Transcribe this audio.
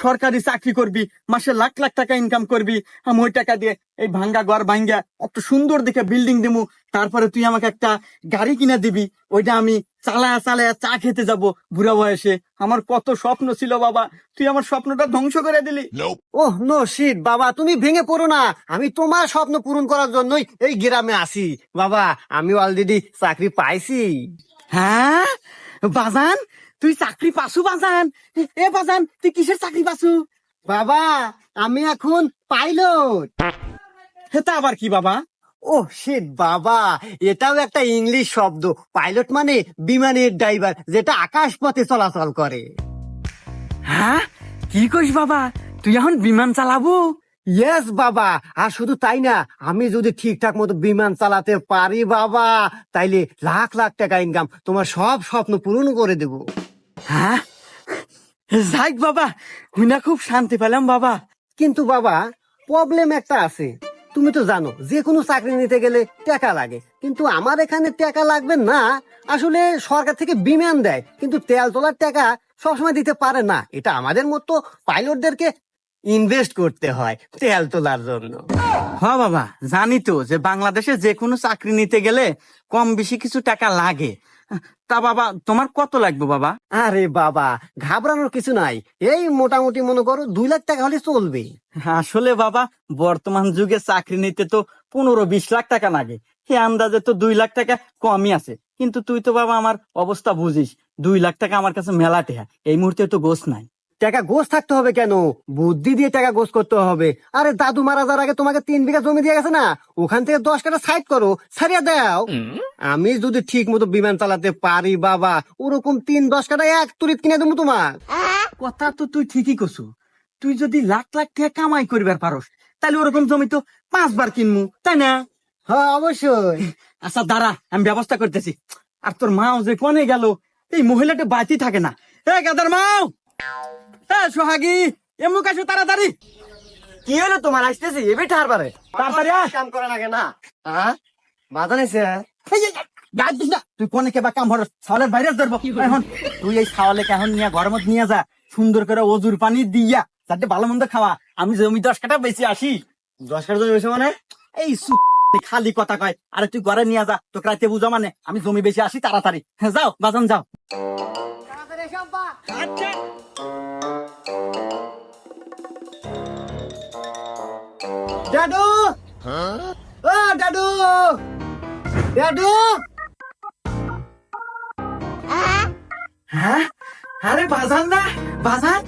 সরকারি চাকরি করবি, মাসে লাখ লাখ টাকা ইনকাম করবি, আমি ওই টাকা দিয়ে এই ভাঙ্গা ঘর ভাঙ্গা একটা সুন্দর দেখে বিল্ডিং দিমু, তারপরে তুই আমাকে একটা গাড়ি কিনে দিবি, ওইটা আমি চালায়া চালায়া চা খেতে যাব বুড়া বয়সে। আমার কত স্বপ্ন ছিল বাবা, তুই আমার স্বপ্নটা ধ্বংস করে দিলি। ওহ নো শিট বাবা, তুমি ভেঙে পড়ো না। আমি তোমার স্বপ্ন পূরণ করার জন্যই এই গ্রামে আসি বাবা। আমি অলরেডি চাকরি পাইছি। হ্যাঁ বাজান, তুই চাকরি পাসু বাজান? এ বাজান, তুই কিসের চাকরি পাসু? বাবা আমি এখন পাইলট। এটা আবার কি বাবা? ও শিট বাবা, এটাও একটা ইংলিশ শব্দ। পাইলট মানে বিমানের ড্রাইভার, যেটা আকাশ পথে চলাচল করে। হ্যাঁ, কি কইস বাবা, তুই এখন বিমান চালাবো? ইয়েস বাবা, আর শুধু তাই না, আমি যদি ঠিকঠাক মতো বিমান চালাতে পারি বাবা, তাইলে লাখ লাখ টাকা ইনকাম, তোমার সব স্বপ্ন পূরণ করে দেব। হ্যাঁ, যাক বাবা, হুইনা খুব শান্তি পেলাম বাবা। কিন্তু বাবা প্রবলেম একটা আছে। তুমি তো জানো যে কোনো চাকরি নিতে গেলে টাকা লাগে, কিন্তু আমার এখানে টাকা লাগবে না। আসলে সরকার থেকে বিমান দেয়, কিন্তু তেল তোলার টাকা সবসময় দিতে পারে না। এটা আমাদের মতো পাইলটদেরকে ইনভেস্ট করতে হয় তেল তোলার জন্য। হ্যাঁ বাবা, জানি তো যে বাংলাদেশে যে কোনো চাকরি নিতে গেলে কম বেশি কিছু টাকা লাগে। তা বাবা, তোমার কত লাগবে বাবা? আরে বাবা ঘাবড়ানোর কিছু নাই, এই মোটামুটি মনে করো 2 লাখ টাকা হলে চলবে। আসলে বাবা, বর্তমান যুগে চাকরি নিতে তো 15-20 লাখ টাকা লাগে। সে আন্দাজে তো 2 লাখ টাকা কমই আছে। কিন্তু তুই তো বাবা আমার অবস্থা বুঝিস, 2 লাখ টাকা আমার কাছে মেলা টেহা, এই মুহূর্তে তো গোছ নাই। টাকা গোছ থাকতে হবে কেন, বুদ্ধি দিয়ে টাকা গোছ করতে হবে। আরে দাদু মারা যাওয়ার আগে তোমাকে 3 বিঘা জমি দিয়ে গেছে না, ওখান থেকে 10 কাঠা সাইড করো, ছাড়িয়ে দাও। আমি যদি ঠিক মতো বিমান চালাতে পারি বাবা, ওরকম 3-10 কাঠা এক তুরিত কিনে দেবো তোমার। কথা তো তুই ঠিকই কছু, তুই যদি লাখ লাখ টাকা কামাই করিবার পারস, তাহলে ওরকম জমি তো 5 বার কিনমু, তাই না? হ্যাঁ অবশ্যই। আচ্ছা দাঁড়া, আমি ব্যবস্থা করতেছি। আর তোর মাও যে কোনে গেল, এই মহিলাটা বাতি থাকে না। এ গাদার মাও, এ সোহাগী, এমুক আসো তাড়াতাড়ি। কি হলো তোমার, আসতেছি এবার ঠারবারে তাড়াতাড়ি আয়। কাম করা লাগে না। হ্যাঁ বাধা নিছে। এই, এই, গাছ দিস না, তুই কোনে কে বা কাম ভর ছাওয়ালের বাইরে ধরবো এখন। তুই এই ছাওয়ালে এখন নিয়ে ঘরের মধ্যে নিয়ে যা, সুন্দর করে অজুর পানি দিয়া যাতে ভালো মন্দ খাওয়া। আমি জমি 10 কাঠা বেশি আসি। 10 কাঠা জমি হয়েছে মানে? এই খালি কথা কয়। আরে তুই ঘরে নিয়ে যা, তোকে রাতে বুঝা মানে আমি জমি বেশি আসি তাড়াতাড়ি। হ্যাঁ যাও বাজান যাও। আচ্ছা দাদু, ও দাদু, দাদু। হ্যাঁ, আরে বাজান না, বাজান